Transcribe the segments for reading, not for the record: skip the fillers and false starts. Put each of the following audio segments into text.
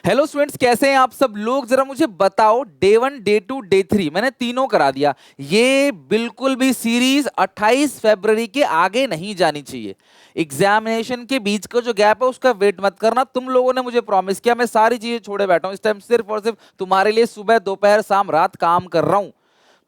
Hello students, कैसे हैं आप सब लोग? जरा मुझे बताओ, डे 1 डे 2 डे 3 मैंने तीनों करा दिया। ये बिल्कुल भी सीरीज 28 फरवरी के आगे नहीं जानी चाहिए। एग्जामिनेशन के बीच का जो गैप है उसका वेट मत करना। तुम लोगों ने मुझे प्रॉमिस किया, मैं सारी चीजें छोड़े बैठा हूं इस टाइम सिर्फ और सिर्फ तुम्हारे लिए सुबह दोपहर शाम रात काम कर रहा हूं।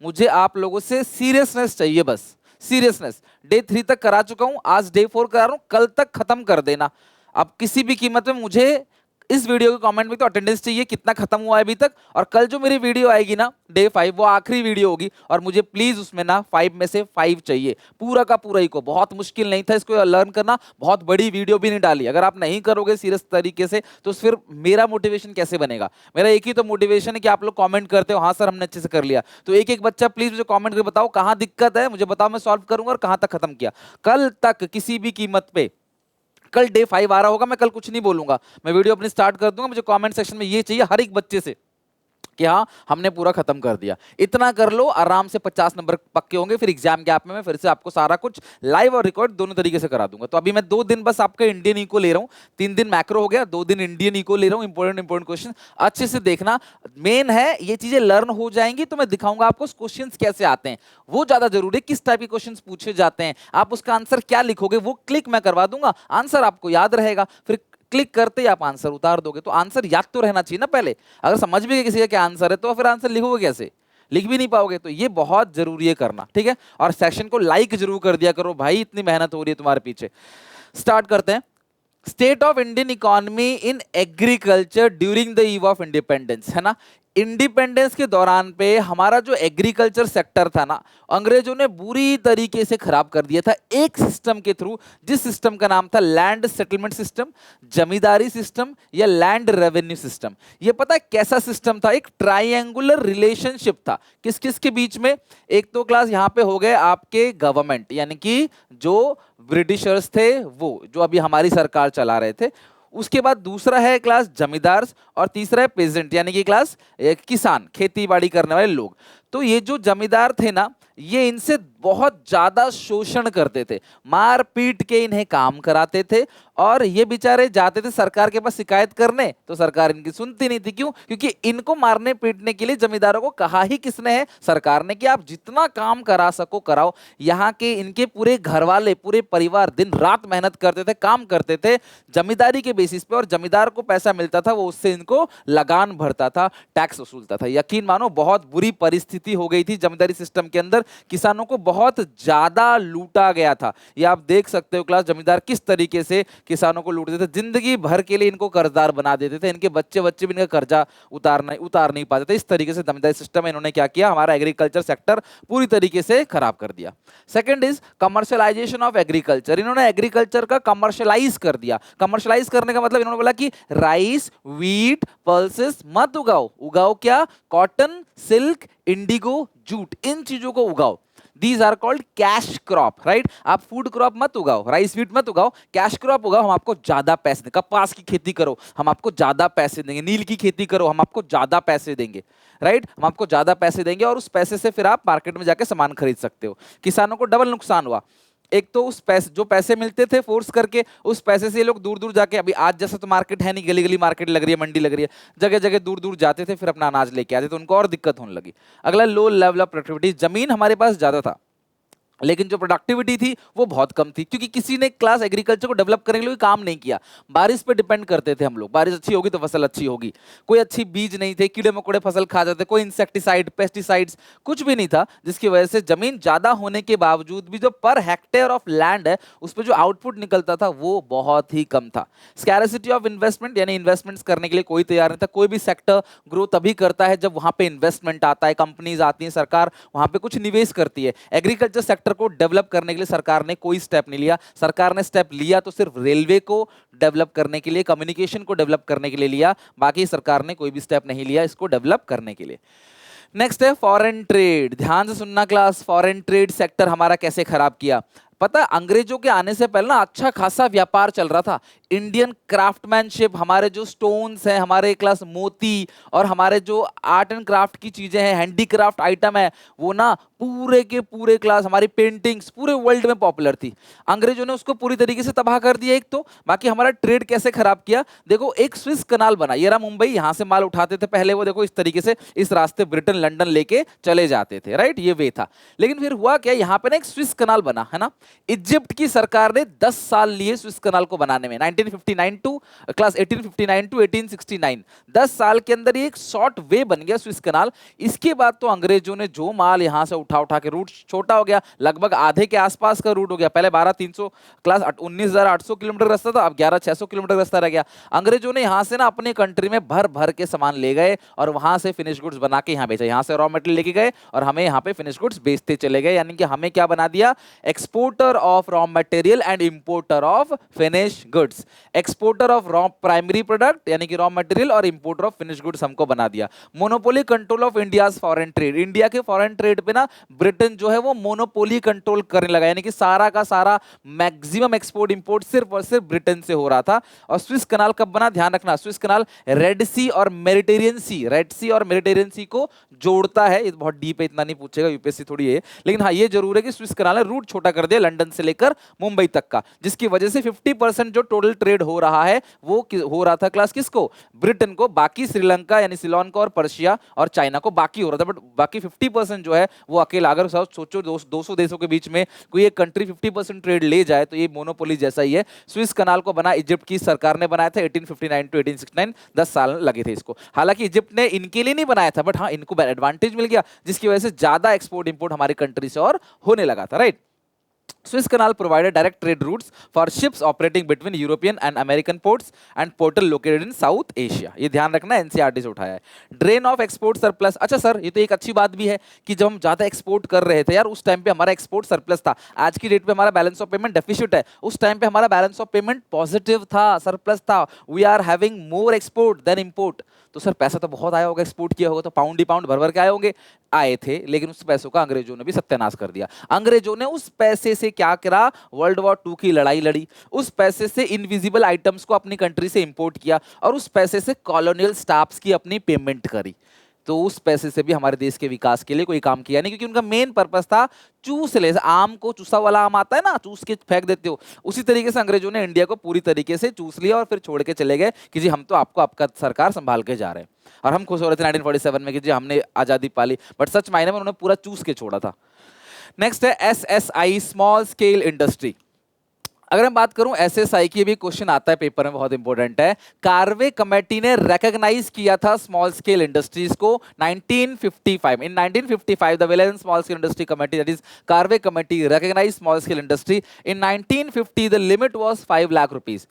मुझे आप लोगों से सीरियसनेस चाहिए, बस सीरियसनेस। डे 3 तक करा चुका हूं, आज डे 4 करा रहा हूं, कल तक खत्म कर देना। अब किसी भी कीमत में मुझे इस वीडियो के कमेंट में तो अटेंडेंस चाहिए, कितना खत्म हुआ है अभी तक। और कल जो मेरी वीडियो आएगी ना डे 5, वो आखिरी वीडियो होगी और मुझे प्लीज उसमें ना 5 में से 5 चाहिए, पूरा का पूरा ही को। बहुत मुश्किल नहीं था इसको लर्न करना, बहुत बड़ी वीडियो भी नहीं डाली। अगर आप नहीं करोगे सीरियस तरीके से तो फिर मेरा मोटिवेशन कैसे बनेगा? मेरा एक ही तो मोटिवेशन है कि आप लोग कमेंट करते हो हाँ सर हमने अच्छे से कर लिया। तो एक एक बच्चा प्लीज मुझे कमेंट करके बताओ कहाँ दिक्कत है, मुझे बताओ, मैं सॉल्व करूंगा और कहाँ तक खत्म किया। कल तक किसी भी कीमत पे, कल डे 5 आ रहा होगा, मैं कल कुछ नहीं बोलूंगा, मैं वीडियो अपनी स्टार्ट कर दूंगा। मुझे कमेंट सेक्शन में ये चाहिए हर एक बच्चे से कि हाँ हमने पूरा खत्म कर दिया। इतना कर लो, आराम से 50 नंबर पक्के होंगे। फिर एग्जाम गैप में मैं फिर से आपको सारा कुछ लाइव और रिकॉर्ड दोनों तरीके से करा दूंगा। तो अभी मैं 2 दिन बस आपका इंडियन इको ले रहा हूँ, 3 दिन मैक्रो हो गया, 2 दिन इंडियन इको ले रहा हूँ। इंपॉर्टेंट क्वेश्चन अच्छे से देखना, मेन है ये चीजें लर्न हो जाएंगी तो मैं दिखाऊंगा आपको क्वेश्चन कैसे आते हैं। वो ज्यादा जरूरी है, किस टाइप के क्वेश्चन पूछे जाते हैं, आप उसका आंसर क्या लिखोगे वो क्लिक मैं करवा दूंगा, आंसर आपको याद रहेगा। फिर क्लिक करते ही आप आंसर उतार दोगे। तो आंसर याद तो रहना चाहिए ना पहले। अगर समझ भी गए किसी का क्या आंसर है तो फिर आंसर लिखोगे कैसे? लिख भी नहीं पाओगे। तो ये बहुत जरूरी है करना, ठीक है। और सेशन को लाइक जरूर कर दिया करो भाई, इतनी मेहनत हो रही है तुम्हारे पीछे। स्टार्ट करते हैं। State of Indian economy in agriculture during the eve of independence, है ना। इंडिपेंडेंस के दौरान पे हमारा जो एग्रीकल्चर सेक्टर था ना, अंग्रेजों ने बुरी तरीके से खराब कर दिया था एक सिस्टम के थ्रू, जिस सिस्टम का नाम था लैंड सेटलमेंट सिस्टम, जमींदारी सिस्टम या लैंड रेवेन्यू सिस्टम। ये पता है कैसा सिस्टम था? एक ट्राइंगुलर रिलेशनशिप था किस किस के बीच में। एक तो क्लास यहाँ पे हो गए आपके गवर्नमेंट, यानी कि जो ब्रिटिशर्स थे वो, जो अभी हमारी सरकार चला रहे थे। उसके बाद दूसरा है क्लास जमींदार, और तीसरा है पेजेंट, यानी कि क्लास किसान, खेती बाड़ी करने वाले लोग। तो ये जो जमींदार थे ना, ये इनसे बहुत ज्यादा शोषण करते थे, मार पीट के इन्हें काम कराते थे। और ये बेचारे जाते थे सरकार के पास शिकायत करने, तो सरकार इनकी सुनती नहीं थी। क्यों? क्योंकि इनको मारने पीटने के लिए जमींदारों को कहा ही किसने है? सरकार ने, कि आप जितना काम करा सको कराओ। यहाँ के इनके पूरे घर वाले, पूरे परिवार दिन रात मेहनत करते थे, काम करते थे जमींदारी के बेसिस पे, और जमींदार को पैसा मिलता था, वो उससे इनको लगान भरता था, टैक्स वसूलता था। यकीन मानो बहुत बुरी परिस्थिति हो गई थी जमींदारी सिस्टम के अंदर, किसानों को बहुत ज्यादा लूटा गया था। ये आप देख सकते हो क्लास, जमींदार किस तरीके से किसानों को लूटते थे, जिंदगी भर के लिए इनको कर्जदार बना देते थे, इनके बच्चे बच्चे भी इनका कर्जा उतार नहीं पाते थे। इस तरीके से जमींदारी सिस्टम में इन्होंने क्या किया? हमारा एग्रीकल्चर सेक्टर पूरी तरीके से खराब कर दिया। Second is commercialisation of agriculture. इन्होंने एग्रीकल्चर का कमर्शियलाइज कर दिया। कमर्शियलाइज करने का मतलब इन्होंने बोला कि राइस, व्हीट, पल्सेस मत उगाओ। उगाओ क्या? कॉटन, सिल्क, इंडिगो, जूट, इन चीजों को उगाओ। These are called cash crop, right. आप फूड क्रॉप मत उगाओ, राइस व्हीट मत उगाओ, कैश क्रॉप उगाओ, हम आपको ज्यादा पैसे देंगे। कपास की खेती करो, हम आपको ज्यादा पैसे देंगे। नील की खेती करो, हम आपको ज्यादा पैसे देंगे, राइट। हम आपको ज्यादा पैसे देंगे और उस पैसे से फिर आप मार्केट में जाके सामान खरीद सकते हो। किसानों को डबल नुकसान हुआ। एक तो उस पैसे, जो पैसे मिलते थे फोर्स करके, उस पैसे से ये लोग दूर दूर जाके, अभी आज जैसा तो मार्केट है नहीं, गली गली मार्केट लग रही है, मंडी लग रही है, जगह जगह दूर दूर जाते थे, फिर अपना अनाज लेके आते थे, तो उनको और दिक्कत होने लगी। अगला लो लेवल ऑफ प्रोडक्टिविटी। जमीन हमारे पास ज्यादा था लेकिन जो प्रोडक्टिविटी थी वो बहुत कम थी, क्योंकि किसी ने क्लास एग्रीकल्चर को डेवलप करने के लिए काम नहीं किया। बारिश पे डिपेंड करते थे हम लोग, बारिश अच्छी होगी तो फसल अच्छी होगी। कोई अच्छी बीज नहीं थे, कीड़े मकोड़े फसल खा जाते, कोई इंसेक्टिसाइड, पेस्टिसाइड्स कुछ भी नहीं था, जिसकी वजह से जमीन ज्यादा होने के बावजूद भी जो पर हेक्टेयर ऑफ लैंड है उस पर जो आउटपुट निकलता था वो बहुत ही कम था। स्कैरसिटी ऑफ इन्वेस्टमेंट, यानी इन्वेस्टमेंट्स करने के लिए कोई तैयार नहीं था। कोई भी सेक्टर ग्रो तभी करता है जब वहां पे इन्वेस्टमेंट आता है, कंपनीज आती है, सरकार वहां पे कुछ निवेश करती है। एग्रीकल्चर सेक्टर को डेवलप करने के लिए सरकार ने कोई स्टेप नहीं लिया। सरकार ने स्टेप लिया तो सिर्फ रेलवे को डेवलप करने के लिए, कम्युनिकेशन को डेवलप करने के लिए लिया, बाकी सरकार ने कोई भी स्टेप नहीं लिया इसको डेवलप करने के लिए। नेक्स्ट है फॉरेन ट्रेड। ध्यान से सुनना क्लास, फॉरेन ट्रेड सेक्टर हमारा कैसे खराब किया। पता है अंग्रेजों के आने से पहले ना अच्छा खासा व्यापार चल रहा था। इंडियन क्राफ्टमैनशिप, हमारे जो स्टोन्स हैं, हमारे क्लास मोती और हमारे जो आर्ट एंड क्राफ्ट की चीजें हैं, हैंडीक्राफ्ट आइटम है, वो ना पूरे के पूरे क्लास, हमारी पेंटिंग्स पूरे वर्ल्ड में पॉपुलर थी। अंग्रेजों ने उसको पूरी तरीके से तबाह कर दिया एक तो, बाकी हमारा ट्रेड कैसे खराब किया। देखो एक स्विस कनाल बना, ये रहा मुंबई, यहां से माल उठाते थे पहले वो, देखो इस तरीके से इस रास्ते ब्रिटेन लंदन लेके चले जाते थे, राइट, ये वे था। लेकिन फिर हुआ क्या, यहाँ पे ना एक स्विस कनाल बना है ना, इजिप्ट की सरकार ने 10 साल लिए स्विस कनाल को बनाने में, 1959 टू क्लास 1859 टू 1869, 10 साल के अंदर ये एक शॉर्ट वे बन गया स्विस कनाल। इसके बाद तो अंग्रेजों ने जो माल यहां से उठा उठा के, रूट छोटा हो गया, लगभग आधे के आसपास का रूट हो गया, पहले 12,300 क्लास 19,800 किलोमीटर रास्ता था, अब 11,600 किलोमीटर रास्ता रह गया। अंग्रेजों ने यहां से ना अपने कंट्री में भर भर के सामान ले गए और वहां से फिनिश गुड्स बना के यहाँ बेचा, यहां से रॉ मटेरियल लेके गए और हमें यहाँ पे फिनिश गुड्स बेचते चले गए, यानी कि हमें क्या बना दिया, exporter of raw material and importer of finish goods. Exporter of raw primary product यानी कि रॉ मटेरियल और इंपोर्टर ऑफ फिनिश गुड्स हमको बना दिया। Monopoly control of India's foreign trade, India के फॉरेन ट्रेड पे ना ब्रिटेन जो है वो मोनोपोली कंट्रोल करने लगा, यानी कि सारा का सारा मैक्सिमम एक्सपोर्ट इंपोर्ट सिर्फ और सिर्फ ब्रिटेन से हो रहा था। और स्विस कनाल कब बना, ध्यान रखना, स्विस कनाल रेड सी और मेडिटेरियन सी, रेड सी और मेडिटेरियन सी को जोड़ता है। ये बहुत डीप है, इतना नहीं पूछेगा, यूपीएससी थोड़ी है, लेकिन हाँ ये जरूर है कि स्विस कनाल ने रूट छोटा कर दिया लंदन से लेकर मुंबई तक का, जिसकी वजह से 50% जो टोटल ट्रेड हो रहा है वो हो रहा था क्लास किसको, ब्रिटेन को, बाकी श्रीलंका यानी सिलोन को और पर्शिया और चाइना को बाकी हो रहा था, बट बाकी 50% जो है वो अकेला। अगर सोचो 200 देशों के बीच में कोई एक कंट्री 50% ट्रेड ले जाए तो ये मोनोपोली जैसा ही है। स्विस कनाल को बना इजिप्ट की सरकार ने बनाया था 1859 टू 1869, 10 साल लगे थे इसको। हालांकि इजिप्ट ने इनके लिए नहीं बनाया था, बट हाँ इनको एडवांटेज मिल गया, जिसकी वजह से ज्यादा एक्सपोर्ट इंपोर्ट हमारी कंट्री से और होने लगा था, right. Suez Canal provided direct trade routes for ships operating between European and American ports and portal located in South Asia. ये ध्यान रखना, एनसीईआरटी से उठाया है। ड्रेन ऑफ एक्सपोर्ट सरप्लस, अच्छा सर ये तो एक अच्छी बात भी है कि जब हम ज्यादा एक्सपोर्ट कर रहे थे यार, उस टाइम पे हमारा एक्सपोर्ट सरप्लस था, आज की डेट पे हमारा बैलेंस ऑफ पेमेंट डेफिसिट है, उस टाइम पे हमारा बैलेंस ऑफ पेमेंट पॉजिटिव था, सरप्लस था। We are having more export than import. तो सर पैसा तो बहुत आया होगा, एक्सपोर्ट किया होगा तो पाउंड ही पाउंड भर भर के आए होंगे, आए थे, लेकिन उस पैसों का अंग्रेजों ने भी सत्यानाश कर दिया। अंग्रेजों ने उस पैसे से क्या करा, वर्ल्ड वॉर 2 की लड़ाई लड़ी, उस पैसे से इनविजिबल आइटम्स को अपनी कंट्री से इंपोर्ट किया और उस पैसे से कॉलोनियल स्टाफ्स की अपनी पेमेंट करी। तो उस पैसे से भी हमारे देश के विकास के लिए कोई काम किया नहीं, क्योंकि उनका मेन पर्पस था चूस ले, आम को चूसा वाला आम आता है ना, चूस के फेंक देते हो, उसी तरीके से अंग्रेजों ने इंडिया को पूरी तरीके से चूस लिया और फिर छोड़ के चले गए कि जी हम तो आपको आपका सरकार संभाल के जा रहे हैं। और हम खुश हो रहे थे 1947 में कि जी हमने आजादी पाली, बट सच मायने में उन्होंने पूरा चूस के छोड़ा था। नेक्स्ट है एसएसआई, स्मॉल स्केल इंडस्ट्री। अगर मैं बात करूं एसएसआई की, भी क्वेश्चन आता है पेपर में, बहुत इंपॉर्टेंट है। कार्वे कमेटी ने रिकॉग्नाइज किया था स्मॉल स्केल इंडस्ट्रीज को 1955। In 1955 the village and small scale industry committee, that is Karve committee, recognise small scale industry. In 1950 the limit was 5 lakh rupees.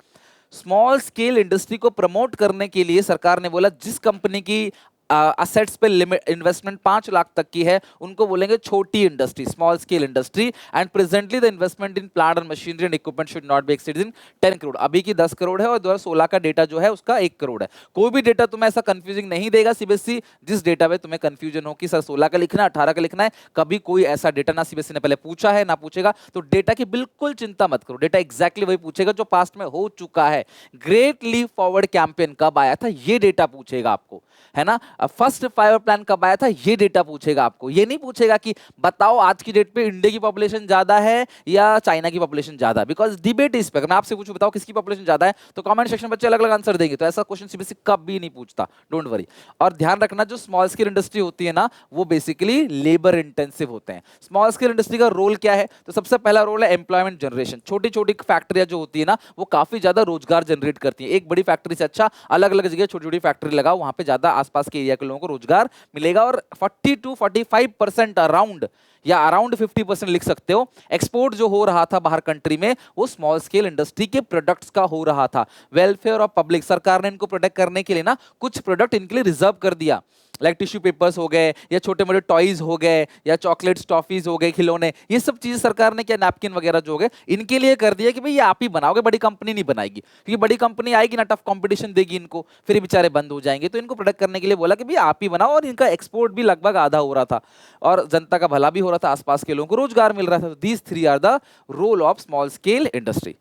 Small scale industry को प्रमोट करने के लिए सरकार ने बोला जिस कंपनी की असेट्स पे लिमिट इन्वेस्टमेंट 5 लाख तक की है उनको बोलेंगे छोटी industry, small scale industry. And presently the investment in plant and machinery and equipment should not be exceeding 10 crore. अभी की 10 करोड़ है और 2016 का डेटा जो है उसका 1 करोड़ है। कोई भी डेटा तुम्हें ऐसा कंफ्यूजिंग नहीं देगा सीबीएसई जिस डेटा पे तुम्हें कंफ्यूजन हो कि सर 16 का लिखना है 18 का लिखना है, कभी कोई ऐसा डेटा ना सीबीएसई ने पहले पूछा है ना पूछेगा। तो डेटा की बिल्कुल चिंता मत करो, डेटा एग्जैक्टली वही पूछेगा जो पास्ट में हो चुका है। ग्रेट लीप फॉरवर्ड कैंपेन कब आया था ये डेटा पूछेगा आपको, है ना। फर्स्ट फाइव प्लान कब आया था ये डेटा पूछेगा आपको। ये नहीं पूछेगा कि बताओ आज की डेट पे इंडिया की पॉपुलेशन ज्यादा है या चाइना की पॉपुलेशन ज्यादा, बिकॉज डिबेट इस पे। मैं आपसे पूछूं बताओ किसकी पॉपुलेशन ज्यादा है तो कमेंट सेक्शन में बच्चे अलग अलग आंसर देंगे, तो ऐसा क्वेश्चन सीबीएसई कभी नहीं पूछता, डोंट वरी। और ध्यान रखना जो स्मॉल स्केल इंडस्ट्री होती है ना वो बेसिकली लेबर इंटेंसिव होते हैं। स्मॉल स्केल इंडस्ट्री का रोल क्या है, तो सबसे पहला रोल है एम्प्लॉयमेंट जनरेशन। छोटी छोटी फैक्ट्रियां जो होती है ना वो काफी ज्यादा रोजगार जनरेट करती है। एक बड़ी फैक्ट्री से अच्छा अलग अलग जगह छोटी छोटी फैक्ट्री लगाओ, वहां पे ज्यादा आसपास के एरिया के लोगों को रोजगार मिलेगा। और 40 to 45% अराउंड या अराउंड 50% लिख सकते हो, एक्सपोर्ट जो हो रहा था बाहर कंट्री में वो स्मॉल स्केल इंडस्ट्री के प्रोडक्ट्स का हो रहा था। वेलफेयर ऑफ पब्लिक, सरकार ने इनको प्रोटेक्ट करने के लिए ना कुछ प्रोडक्ट इनके लिए रिजर्व कर दिया। लाइक टिश्यू पेपर्स हो गए या छोटे मोटे टॉयज हो गए या चॉकलेट्स टॉफीज हो गए, खिलौने, ये सब चीजें सरकार ने क्या नैपकिन वगैरह जो हो गए इनके लिए कर दिया कि भाई ये आप ही बनाओगे, बड़ी कंपनी नहीं बनाएगी, क्योंकि बड़ी कंपनी आएगी ना टफ कंपटीशन देगी इनको, फिर ये बेचारे बंद हो जाएंगे। तो इनको प्रोडक्ट करने के लिए बोला कि भाई आप ही बनाओ, और इनका एक्सपोर्ट भी लगभग आधा हो रहा था और जनता का भला भी हो रहा था, आसपास के लोगों को रोजगार मिल रहा था। These three are the role of small scale industry.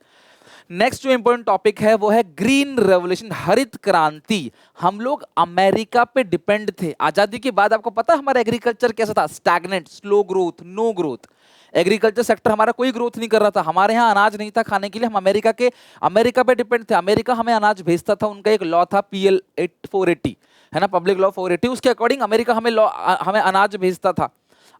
Next जो इंपॉर्टेंट टॉपिक है वो है ग्रीन रेवोल्यूशन, हरित क्रांति। हम लोग अमेरिका पे डिपेंड थे आजादी के बाद। आपको पता है हमारा एग्रीकल्चर कैसा था? Stagnant, slow growth, no growth. Agriculture sector हमारा कोई ग्रोथ नहीं कर रहा था, हमारे यहाँ अनाज नहीं था खाने के लिए, हम अमेरिका पे डिपेंड थे। अमेरिका हमें अनाज भेजता था, उनका एक लॉ था PL 480, है ना, पब्लिक लॉ 480, उसके अकॉर्डिंग अमेरिका हमें अनाज भेजता था।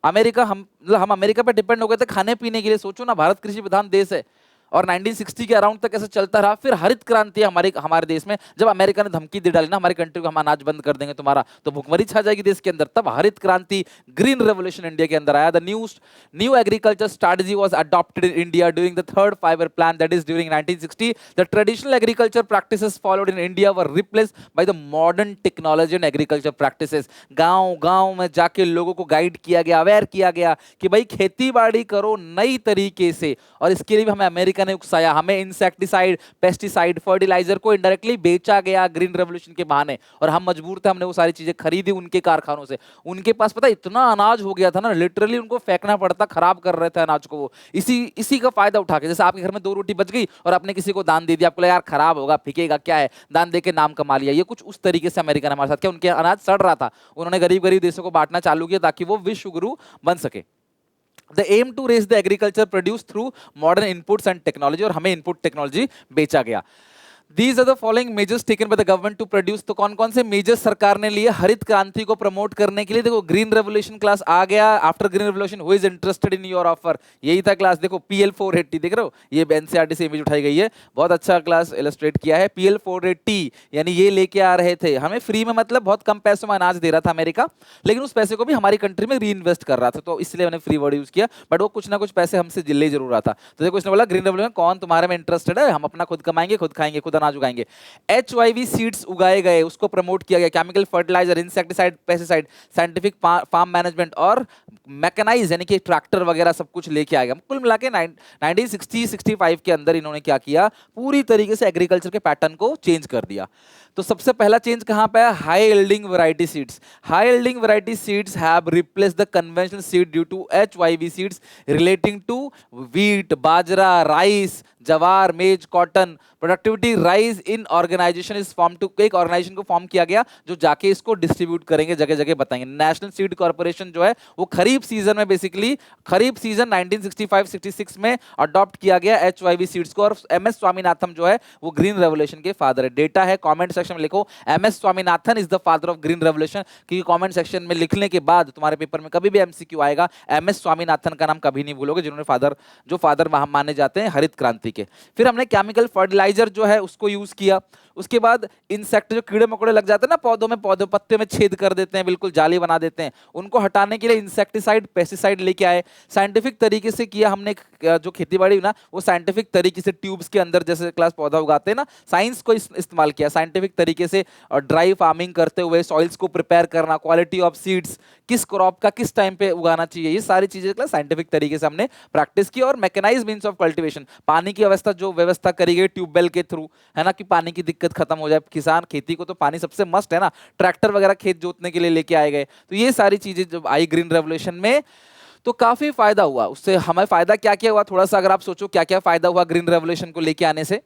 अमेरिका हम अमेरिका पे डिपेंड हो गए थे खाने पीने के लिए। सोचो ना, भारत कृषि प्रधान देश है और 1960 के अराउंड तक ऐसा चलता रहा। फिर हरित क्रांति हमारे देश में, जब अमेरिका ने धमकी दे डाली ना हमारी कंट्री को, हम अनाज बंद कर देंगे तुम्हारा, तो भुखमरी छा जाएगी देश के अंदर, तब हरित क्रांति, ग्रीन रेवोल्यूशन इंडिया के अंदर आया। The new agriculture strategy was adopted in India during the third five-year plan, that is during 1960 the traditional agriculture practices followed in India were replaced by the modern technology and agriculture practices. गांव गांव में जाके लोगों को guide किया गया, aware किया गया कि भाई खेती बाड़ी करो नई तरीके से, और इसके लिए भी हमें अमेरिका ने उकसाया। हमें इंसेक्टिसाइड, पेस्टिसाइड, फर्टिलाइजर को इनडायरेक्टली बेचा गया ग्रीन रेवोल्यूशन के बहाने, और हम मजबूर थे, हमने वो सारी चीजें खरीदी उनके कारखानों से। उनके पास पता इतना अनाज हो गया था ना, लिटरली उनको फेंकना पड़ता, खराब कर रहे थे अनाज को वो। इसी का फायदा उठा के, जैसे आपके घर में 2 रोटी बच गई और आपने किसी को दान दे दिया, आपको लगा यार खराब होगा, फेंकेगा क्या है, दान दे के नाम कमा लिया। ये कुछ उस तरीके से अमेरिका ने हमारे साथ किया। उनके अनाज सड़ रहा था, उन्होंने गरीब गरीब देशों को बांटना चालू किया ताकि वो विश्व गुरु बन सके। The aim to raise the agriculture produce through modern inputs and technology, और हमें input technology बेचा गया। These are the following measures taken by the government to produce। तो कौन कौन से मेजर्स सरकार ने लिए हरित क्रांति को प्रमोट करने के लिए? देखो ग्रीन रेवोल्यूशन क्लास आ गया। After green revolution who is interested in your offer, यही था क्लास। देखो PL 480 देख रहे हो, ये NCERT से इमेज उठाई गई है, बहुत अच्छा क्लास इलस्ट्रेट किया है। PL 480 यानी ये लेके आ रहे थे हमें फ्री में, मतलब बहुत कम पैसों में अनाज दे रहा था अमेरिका, लेकिन उस पैसे को भी हमारी कंट्री में री इन्वेस्ट कर रहा था, तो इसलिए मैंने फ्री वर्ड यूज किया, बट वो कुछ ना कुछ पैसे हमसे ले जरूर रहा था। तो देखो इसने बोला ग्रीन रेवोल्यूशन कौन तुम्हारे में इंटरेस्टेड है, हम अपना खुद कमाएंगे, खुद खाएंगे, खुद अनाज उगाएंगे। HYV सीड्स उगाए गए, उसको प्रमोट किया गया। Chemical fertiliser, insecticide, pesticide, scientific farm management और मैकेनाइज यानी कि ट्रैक्टर वगैरह सब कुछ लेके आएगा। कुल मिला के 1960-65 के अंदर इन्होंने क्या किया, पूरी तरीके से एग्रीकल्चर के पैटर्न को चेंज कर दिया। तो सबसे पहला चेंज कहां पे है? High yielding variety seeds. High yielding variety seeds have replaced the conventional seed due to HYV seeds relating to wheat, bajra, rice, jowar, maize, cotton. Productivity rise in organisation is form to, एक organisation को form किया गया जो जाके इसको distribute करेंगे, जगह जगह बताएंगे। नेशनल सीड कॉर्पोरेशन जो है वो खरीफ सीजन में, बेसिकली खरीफ सीजन 1965-66 में अडॉप्ट किया गया HYV सीड्स को। और MS स्वामीनाथन जो है वो ग्रीन रेवोल्यूशन के फादर है। डेटा है, कमेंट सेक्शन में लिखो MS Swaminathan is the father of green revolution, क्योंकि कमेंट सेक्शन में लिखने के बाद तुम्हारे पेपर में कभी भी MCQ आएगा, MS स्वामीनाथन का नाम कभी नहीं भूलोगे, जिन्होंने फादर माने जाते हैं हरित क्रांति के। फिर हमने केमिकल फर्टिलाइजर जो है उसको यूज किया। उसके बाद इंसेक्ट, जो कीड़े मकोड़े लग जाते हैं ना पौधों में, पत्ते में छेद कर देते हैं, बिल्कुल जाली बना देते हैं, उनको हटाने के लिए इंसेक्टिसाइड, पेस्टिसाइड लेके आए। साइंटिफिक तरीके से किया हमने, जो खेतीबाड़ी ना वो साइंटिफिक तरीके से ट्यूब्स के अंदर जैसे क्लास पौधा उगाते हैं ना, साइंस को इस्तेमाल किया साइंटिफिक तरीके से, और ड्राई फार्मिंग करते हुए सॉइल्स को प्रिपेयर करना, क्वालिटी ऑफ सीड्स, किस क्रॉप का किस टाइम पे उगाना चाहिए, ये सारी चीजें क्लास साइंटिफिक तरीके से हमने प्रैक्टिस की। और मैकेनाइज्ड मींस ऑफ कल्टीवेशन, पानी की व्यवस्था करी गई ट्यूबवेल के थ्रू, है ना, कि पानी की दिक्कत खत्म हो जाए। किसान, खेती को तो पानी सबसे मस्ट है ना, ट्रैक्टर वगैरह खेत जोतने के लिए लेके आए गए। तो ये सारी चीजें जब आई ग्रीन रेवोल्यूशन में, तो काफी फायदा हुआ उससे। हमें फायदा क्या क्या हुआ, थोड़ा सा अगर आप सोचो क्या क्या फायदा हुआ ग्रीन रेवोल्यूशन को लेके आने से।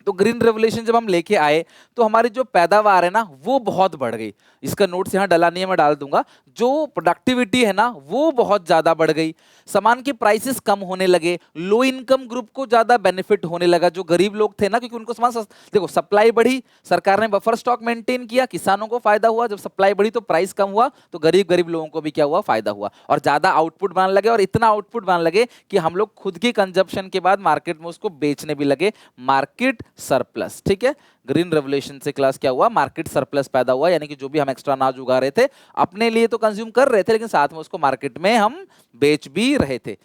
तो ग्रीन रेवोल्यूशन जब हम लेके आए तो हमारी जो पैदावार है ना वो बहुत बढ़ गई। इसका नोट्स यहाँ डला नहीं है, मैं डाल दूंगा। जो प्रोडक्टिविटी है ना वो बहुत ज्यादा बढ़ गई। सामान के प्राइसेस कम होने लगे, लो इनकम ग्रुप को ज्यादा बेनिफिट होने लगा, जो गरीब लोग थे ना, क्योंकि उनको सामान देखो सप्लाई बढ़ी, सरकार ने बफर स्टॉक मेंटेन किया, किसानों को फायदा हुआ। जब सप्लाई बढ़ी तो प्राइस कम हुआ, तो गरीब गरीब लोगों को भी क्या हुआ, फायदा हुआ, और ज्यादा आउटपुट बनाने लगे। और इतना आउटपुट बनाने लगे कि हम लोग खुद की कंजप्शन के बाद मार्केट में उसको बेचने भी लगे। Market surplus. ठीक है, ग्रीन रेवोल्यूशन से क्लास क्या हुआ, मार्केट सरप्लस पैदा हुआ, यानी कि जो भी हम एक्स्ट्रा अनाज उगा रहे थे अपने लिए तो कंज्यूम कर रहे थे, लेकिन साथ में उसको मार्केट में हम बेच भी रहे थे।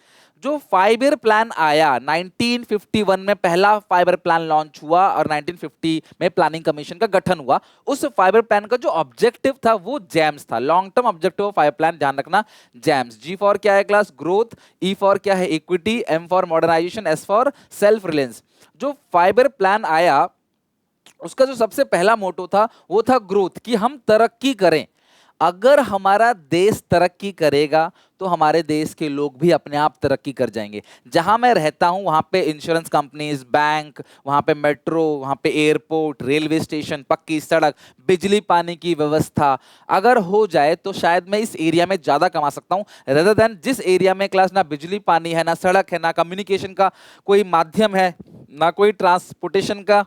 जो 5 ईयर प्लान आया 1951 में, पहला 5 ईयर प्लान लॉन्च हुआ और 1950 में प्लानिंग कमीशन का गठन हुआ। उस 5 ईयर प्लान का जो ऑब्जेक्टिव था वो जैम्स था, long term objective of 5 year plan, ध्यान रखना जैम्स। जी फॉर क्या है क्लास, ग्रोथ, ई फॉर क्या है, equity, M for modernisation, S for self reliance. जो 5 ईयर प्लान आया उसका जो सबसे पहला मोटो था वो था ग्रोथ, कि हम तरक्की करें। अगर हमारा देश तरक्की करेगा तो हमारे देश के लोग भी अपने आप तरक्की कर जाएंगे। जहां मैं रहता हूं वहां पे इंश्योरेंस कंपनीज, बैंक, वहां पे मेट्रो, वहां पे एयरपोर्ट, रेलवे स्टेशन, पक्की सड़क, बिजली पानी की व्यवस्था अगर हो जाए तो शायद मैं इस एरिया में ज्यादा कमा सकता हूं रेदर देन जिस एरिया में क्लास ना बिजली पानी है, ना सड़क है, ना कम्युनिकेशन का कोई माध्यम है, ना कोई ट्रांसपोर्टेशन का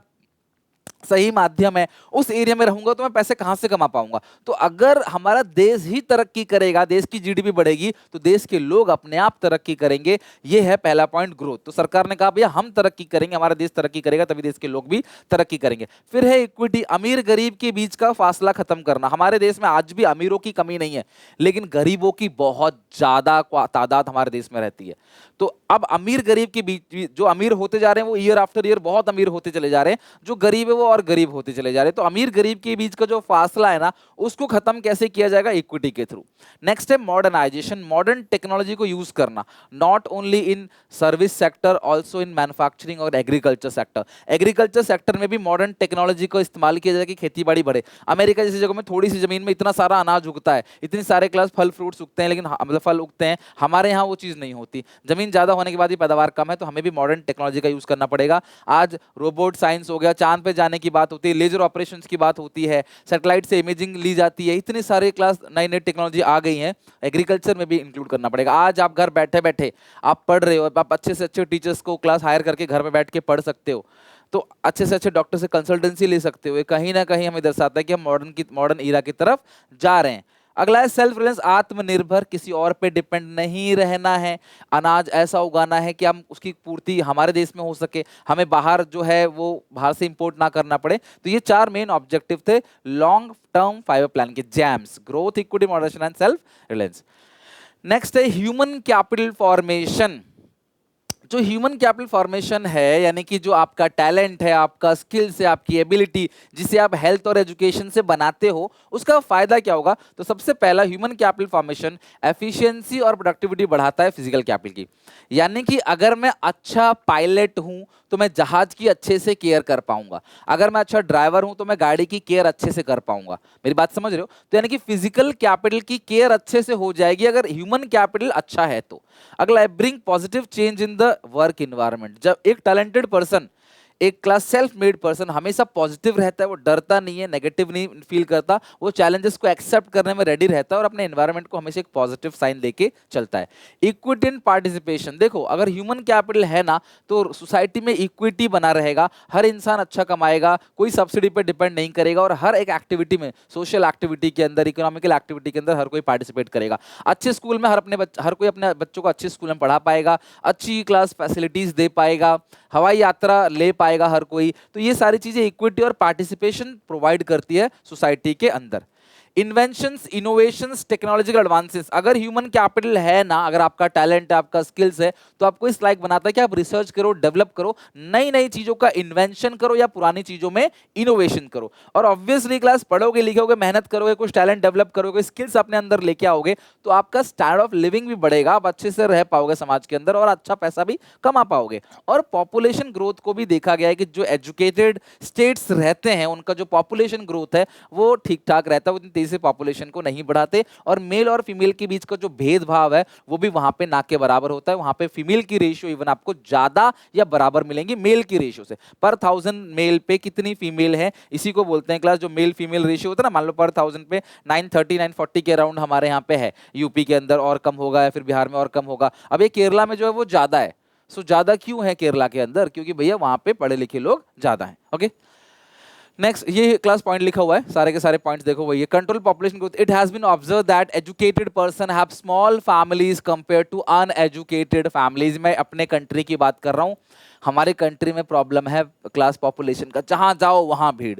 सही माध्यम है, उस एरिया में रहूंगा तो मैं पैसे कहां से कमा पाऊंगा। तो अगर हमारा देश ही तरक्की करेगा, देश की जीडीपी बढ़ेगी, तो देश के लोग अपने आप तरक्की करेंगे। यह है पहला पॉइंट, ग्रोथ। तो सरकार ने कहा भैया हम तरक्की करेंगे, हमारा देश तरक्की करेगा तभी देश के लोग भी तरक्की करेंगे। फिर है इक्विटी, अमीर गरीब के बीच का फासला खत्म करना। हमारे देश में आज भी अमीरों की कमी नहीं है, लेकिन गरीबों की बहुत ज्यादा तादाद हमारे देश में रहती है। तो अब अमीर गरीब के बीच, जो अमीर होते जा रहे हैं वो ईयर आफ्टर ईयर बहुत अमीर होते चले जा रहे हैं, जो गरीब है वो और गरीब होते चले जा रहे हैं। तो अमीर गरीब के बीच का जो फासला है ना, उसको खत्म कैसे किया जाएगा, इक्विटी के थ्रू। नेक्स्ट है मॉडर्नाइजेशन, मॉडर्न टेक्नोलॉजी को यूज करना, not only in service sector, also in manufacturing और एग्रीकल्चर सेक्टर। एग्रीकल्चर सेक्टर में भी मॉडर्न टेक्नोलॉजी को इस्तेमाल किया जाए कि खेती बाड़ी बढ़े। अमेरिका जैसी जगह में थोड़ी सी जमीन में इतना सारा अनाज उगता है, इतने सारे क्लास फल फ्रूट्स उगते हैं, लेकिन मतलब फल उगते हैं, हमारे यहाँ वो चीज नहीं होती। जमीन ज्यादा होने के बाद ही पैदावार कम है, तो हमें भी मॉडर्न टेक्नोलॉजी का यूज करना पड़ेगा। आज रोबोट साइंस हो गया, चांद पे जाने की बात होती है, लेजर ऑपरेशंस की बात होती है, सैटेलाइट से इमेजिंग ली जाती है, इतने सारे क्लास नई नई टेक्नोलॉजी आ गई हैं, एग्रीकल्चर में भी इंक्लूड करना पड़ेगा। आज आप घर बैठे बैठे आप पढ़ रहे हो, आप अच्छे से अच्छे टीचर्स को क्लास हायर करके घर में बैठ के पढ़ सकते हो, तो अच्छे से अच्छे डॉक्टर से कंसल्टेंसी ले सकते हो। कहीं ना कहीं हमें दर्शाता है कि हम मॉडर्न ईरा की तरफ जा रहे हैं। अगला है सेल्फ रिलायंस, आत्मनिर्भर, किसी और पे डिपेंड नहीं रहना है। अनाज ऐसा उगाना है कि हम उसकी पूर्ति हमारे देश में हो सके, हमें बाहर जो है वो बाहर से इंपोर्ट ना करना पड़े। तो ये 4 मेन ऑब्जेक्टिव थे लॉन्ग टर्म 5 ईयर प्लान के, GEMS, growth, equity, moderation and self reliance. Next है ह्यूमन कैपिटल फॉर्मेशन। जो ह्यूमन कैपिटल फॉर्मेशन है, यानी कि जो आपका टैलेंट है, आपका स्किल्स है, आपकी एबिलिटी, जिसे आप हेल्थ और एजुकेशन से बनाते हो, उसका फायदा क्या होगा। तो सबसे पहला, ह्यूमन कैपिटल फॉर्मेशन एफिशिएंसी और प्रोडक्टिविटी बढ़ाता है फिजिकल कैपिटल की। यानी कि अगर मैं अच्छा पायलट हूं तो मैं जहाज की अच्छे से केयर कर पाऊंगा, अगर मैं अच्छा ड्राइवर हूं तो मैं गाड़ी की केयर अच्छे से कर पाऊंगा। मेरी बात समझ रहे हो। तो यानी कि फिजिकल कैपिटल की केयर अच्छे से हो जाएगी अगर ह्यूमन कैपिटल अच्छा है तो। अगला है bring positive change in the work environment. जब एक टैलेंटेड पर्सन, एक क्लास सेल्फ मेड पर्सन हमेशा पॉजिटिव रहता है, वो डरता नहीं है, नेगेटिव नहीं फील करता, वो चैलेंजेस को एक्सेप्ट करने में रेडी रहता है और अपने एनवायरनमेंट को हमेशा एक पॉजिटिव साइन लेके चलता है। इक्विटी एंड पार्टिसिपेशन, देखो अगर ह्यूमन कैपिटल है ना तो सोसाइटी में इक्विटी बना रहेगा, हर इंसान अच्छा कमाएगा, कोई सब्सिडी पे डिपेंड नहीं करेगा और हर एक एक्टिविटी में, सोशल एक्टिविटी के अंदर, इकोनॉमिकल एक्टिविटी के अंदर हर कोई पार्टिसिपेट करेगा। अच्छे स्कूल में हर कोई अपने बच्चों को अच्छे स्कूल में पढ़ा पाएगा, अच्छी क्लास फैसिलिटीज दे पाएगा, हवाई यात्रा ले पाएगा हर कोई। तो ये सारी चीजें इक्विटी और पार्टिसिपेशन प्रोवाइड करती है सोसाइटी के अंदर। इन्वेंशंस, इनोवेशंस, टेक्नोलॉजिकल एडवांसेस, अगर ह्यूमन कैपिटल है ना, अगर आपका टैलेंट है, आपका स्किल्स है, तो आपको इस लायक बनाता है कि आप रिसर्च करो, डेवलप करो, नई नई चीजों का इन्वेंशन करो या पुरानी चीजों में इनोवेशन करो। और ऑब्वियसली क्लास पढ़ोगे, लिखोगे, मेहनत करोगे, कुछ टैलेंट डेवलप करोगे, स्किल्स अपने अंदर लेके आओगे, तो आपका स्टैंडर्ड ऑफ लिविंग भी बढ़ेगा, आप अच्छे से रह पाओगे समाज के अंदर और अच्छा पैसा भी कमा पाओगे। और पॉपुलेशन ग्रोथ को भी देखा गया है कि जो एजुकेटेड स्टेट्स रहते हैं उनका जो पॉपुलेशन ग्रोथ है वो ठीक ठाक रहता है, तेजी से पॉपुलेशन को नहीं बढ़ाते। और मेल और फीमेल के बीच का जो भेदभाव है वो भी वहां पे ना के बराबर होता है, वहां पे फीमेल की रेशियो इवन आपको ज्यादा या बराबर मिलेंगी मेल की रेशियो से। पर 1000 मेल पे कितनी फीमेल है, इसी को बोलते हैं क्लास जो मेल फीमेल रेशियो होता है ना। मान लो पर 1000 पे 930 940 के अराउंड हमारे यहाँ पे है, यूपी के अंदर और कम होगा या फिर बिहार में और कम होगा। अब ये केरला में जो है वो ज्यादा है। सो ज्यादा क्यों है केरला के अंदर, क्योंकि भैया वहां पे पढ़े लिखे लोग ज्यादा हैं। ओके, नेक्स्ट ये क्लास पॉइंट लिखा हुआ है, सारे के सारे पॉइंट्स देखो वही है। Control population growth, it has been observe that educated person have small families compare to uneducated families. मैं अपने कंट्री की बात कर रहा हूँ, हमारे कंट्री में प्रॉब्लम है क्लास पॉपुलेशन का, जहां जाओ वहां भीड़,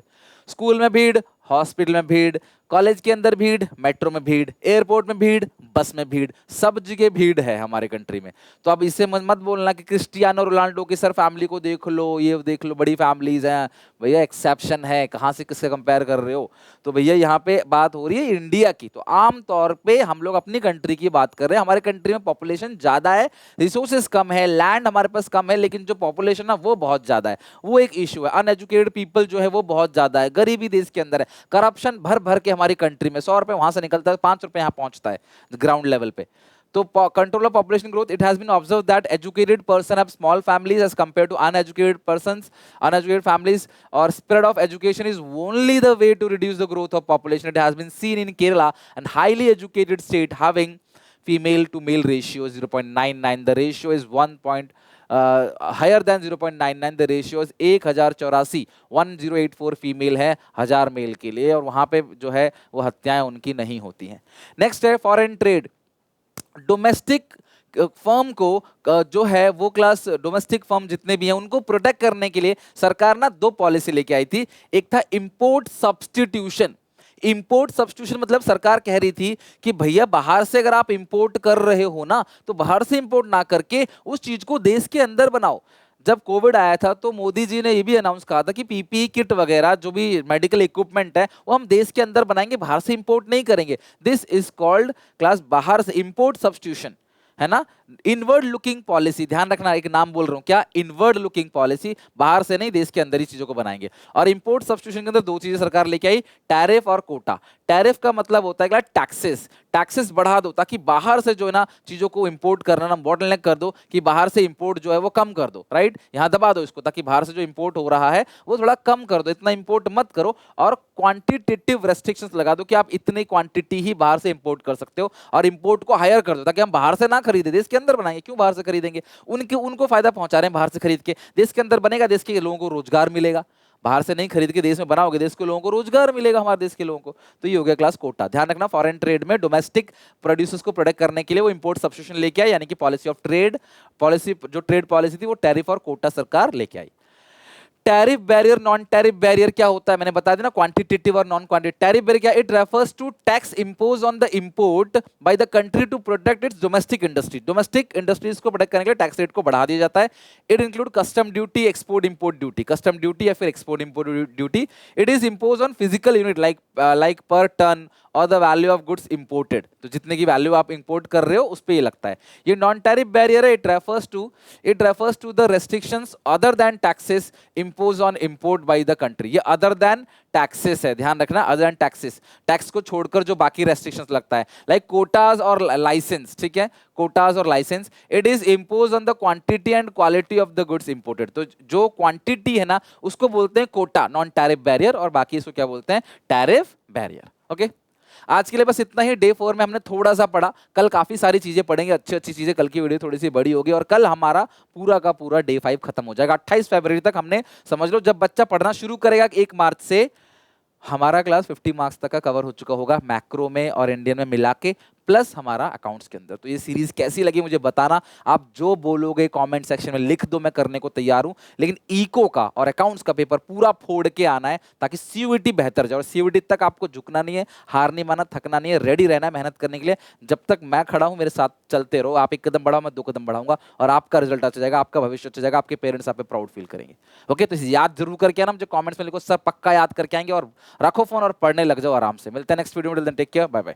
स्कूल में भीड़, हॉस्पिटल में भीड़, कॉलेज के अंदर भीड़, मेट्रो में भीड़, एयरपोर्ट में भीड़, बस में भीड़, सब जगह भीड़ है हमारे कंट्री में। तो अब इससे मत बोलना कि क्रिस्टियानो रोनाल्डो की सर फैमिली को देख लो, ये देख लो, बड़ी फैमिलीज हैं भैया, एक्सेप्शन है, कहाँ से किससे कंपेयर कर रहे हो। तो भैया यहाँ पे बात हो रही है इंडिया की, तो आम तौर पे हम लोग अपनी कंट्री की बात कर रहे हैं। हमारे कंट्री में पॉपुलेशन ज्यादा है, रिसोर्सेज कम है, लैंड हमारे पास कम है, लेकिन जो पॉपुलेशन है वो बहुत ज्यादा है, वो एक इशू है। अनएजुकेटेड पीपल जो है वो बहुत ज्यादा है, गरीबी देश के अंदर है, करप्शन भर भर के हमारी कंट्री में, 100 रुपए वहां से निकलता है, 5 रुपए यहाँ पहुंचता है ग्राउंड लेवल पे। तो control of population growth, it has been observed that educated person have small families as compared to uneducated persons, uneducated families, or spread of education is only the way to reduce the growth of population. It has been seen in Kerala and highly educated state having female to male ratio 0.99. The ratio is 1 point higher than 0.99. The ratio is 1084, 1084 female है 1000 mail के लिए, और वहां पे जो है वो हत्याएं उनकी नहीं होती हैं। नेक्स्ट है फॉरेन ट्रेड। डोमेस्टिक फर्म को जो है वो क्लास डोमेस्टिक फर्म जितने भी हैं उनको प्रोटेक्ट करने के लिए सरकार ना दो पॉलिसी लेके आई थी। एक था इंपोर्ट सब्स्टिट्यूशन। इंपोर्ट सब्स्टिट्यूशन मतलब सरकार कह रही थी कि भैया बाहर से अगर आप इंपोर्ट कर रहे हो ना, तो बाहर से इंपोर्ट ना करके उस चीज को देश के अंदर बनाओ। जब कोविड आया था तो मोदी जी ने ये भी अनाउंस कहा था कि पीपीई किट वगैरह जो भी मेडिकल इक्विपमेंट है वो हम देश के अंदर बनाएंगे, बाहर से इंपोर्ट नहीं करेंगे। दिस इज कॉल्ड क्लास बाहर से इंपोर्ट सब्स्टिट्यूशन, है ना। इनवर्ड लुकिंग पॉलिसी, ध्यान रखना, एक नाम बोल रहा हूं क्या, इनवर्ड लुकिंग पॉलिसी, बाहर से नहीं देश के अंदर ही चीजों को बनाएंगे। और इंपोर्ट सब्स्टिट्यूशन के अंदर दो चीजें सरकार लेके आई, टैरिफ और कोटा। टैरिफ का मतलब होता है टैक्सेस, टैक्सेस बढ़ा दो ताकि बाहर से जो है ना चीजों को इंपोर्ट करना ना बॉटलनेक कर दो, कि बाहर से इंपोर्ट जो है वो कम कर दो, राइट, यहां दबा दो इसको, ताकि बाहर से जो इंपोर्ट हो रहा है वो थोड़ा कम कर दो, इतना इंपोर्ट मत करो। और क्वांटिटेटिव रेस्ट्रिक्शंस लगा दो कि आप इतनी क्वांटिटी ही बाहर से इंपोर्ट कर सकते हो, और इंपोर्ट को हायर कर दो ताकि हम बाहर से ना खरीदे, देश के अंदर बनाएंगे, क्यों बाहर से खरीदेंगे। उनको फायदा पहुंचा रहे हैं बाहर से खरीद के, देश के अंदर बनेगा, देश के लोगों को रोजगार मिलेगा। बाहर से नहीं खरीद के देश में बनाओगे, देश के लोगों को रोजगार मिलेगा, हमारे देश के लोगों को। तो ये हो गया क्लास कोटा। ध्यान रखना, फॉरेन ट्रेड में डोमेस्टिक प्रोड्यूसर्स को प्रोटेक्ट करने के लिए वो इंपोर्ट सब्स्टिट्यूशन लेके आई, यानी कि पॉलिसी ऑफ ट्रेड, पॉलिसी जो ट्रेड पॉलिसी थी वो टैरिफ और कोटा सरकार लेके आई। Tariff barrier, non tariff barrier क्या होता है, मैंने बता दिया ना, क्वांटिटेटिव और नॉन क्वांटिटेटिव। टैरिफ बैरियर क्या, it refers to tax impose on the import by the country to protect its domestic industry. Domestic industries को प्रोटेक्ट करने के लिए टैक्स रेट को बढ़ा दिया जाता है। It include custom duty, export import duty, custom duty या फिर export import duty. It is impose on physical unit like पर टन और the value of goods imported. तो जितने की वैल्यू आप इंपोर्ट कर रहे हो उस पे ये लगता है। ये नॉन टैरिफ बैरियर है, it refers to the restrictions other than taxes impose on import by the country. ये अदर देन टैक्सेस है, ध्यान रखना, अदर देन टैक्सेस, टैक्स को छोड़कर जो बाकी रेस्ट्रिक्शंस लगता है, लाइक कोटाज और लाइसेंस, ठीक है, कोटाज और licence. It is impose on the quantity and quality of the goods imported. तो जो क्वांटिटी है ना उसको बोलते हैं कोटा, नॉन टैरिफ बैरियर, और बाकी इसको क्या बोलते हैं, टैरिफ बैरियर। ओके, आज के लिए बस इतना ही। डे 4 में हमने थोड़ा सा पढ़ा, कल काफी सारी चीजें पढ़ेंगे, अच्छी अच्छी चीजें, कल की वीडियो थोड़ी सी बड़ी होगी, और कल हमारा पूरा का पूरा डे 5 खत्म हो जाएगा। 28 फरवरी तक हमने, समझ लो जब बच्चा पढ़ना शुरू करेगा 1 मार्च से, हमारा क्लास 50 मार्क्स तक का कवर हो चुका होगा, मैक्रो में और इंडियन में मिला के, प्लस हमारा अकाउंट्स के अंदर। तो ये सीरीज कैसी लगी मुझे बताना, आप जो बोलोगे कमेंट सेक्शन में लिख दो, मैं करने को तैयार हूं। लेकिन इको का और अकाउंट्स का पेपर पूरा फोड़ के आना है ताकि सीयूईटी बेहतर जाए, और सीयूईटी तक आपको झुकना नहीं है, हार नहीं माना, थकना नहीं है, रेडी रहना है मेहनत करने के लिए। जब तक मैं खड़ा हूं मेरे साथ चलते रहो, आप 1 कदम बढ़ाओ, मैं 2 कदम बढ़ाऊंगा, और आपका रिजल्ट अच्छा जाएगा, आपका भविष्य अच्छा जाएगा, आपके पेरेंट्स आप पे प्राउड फील करेंगे। ओके, तो याद जरूर करके आना, मुझे कमेंट्स में लिखो, सर पक्का याद करके आएंगे, और रखो फोन और पढ़ने लग जाओ आराम से। मिलते हैं नेक्स्ट वीडियो में, टेक केयर, बाय बाय।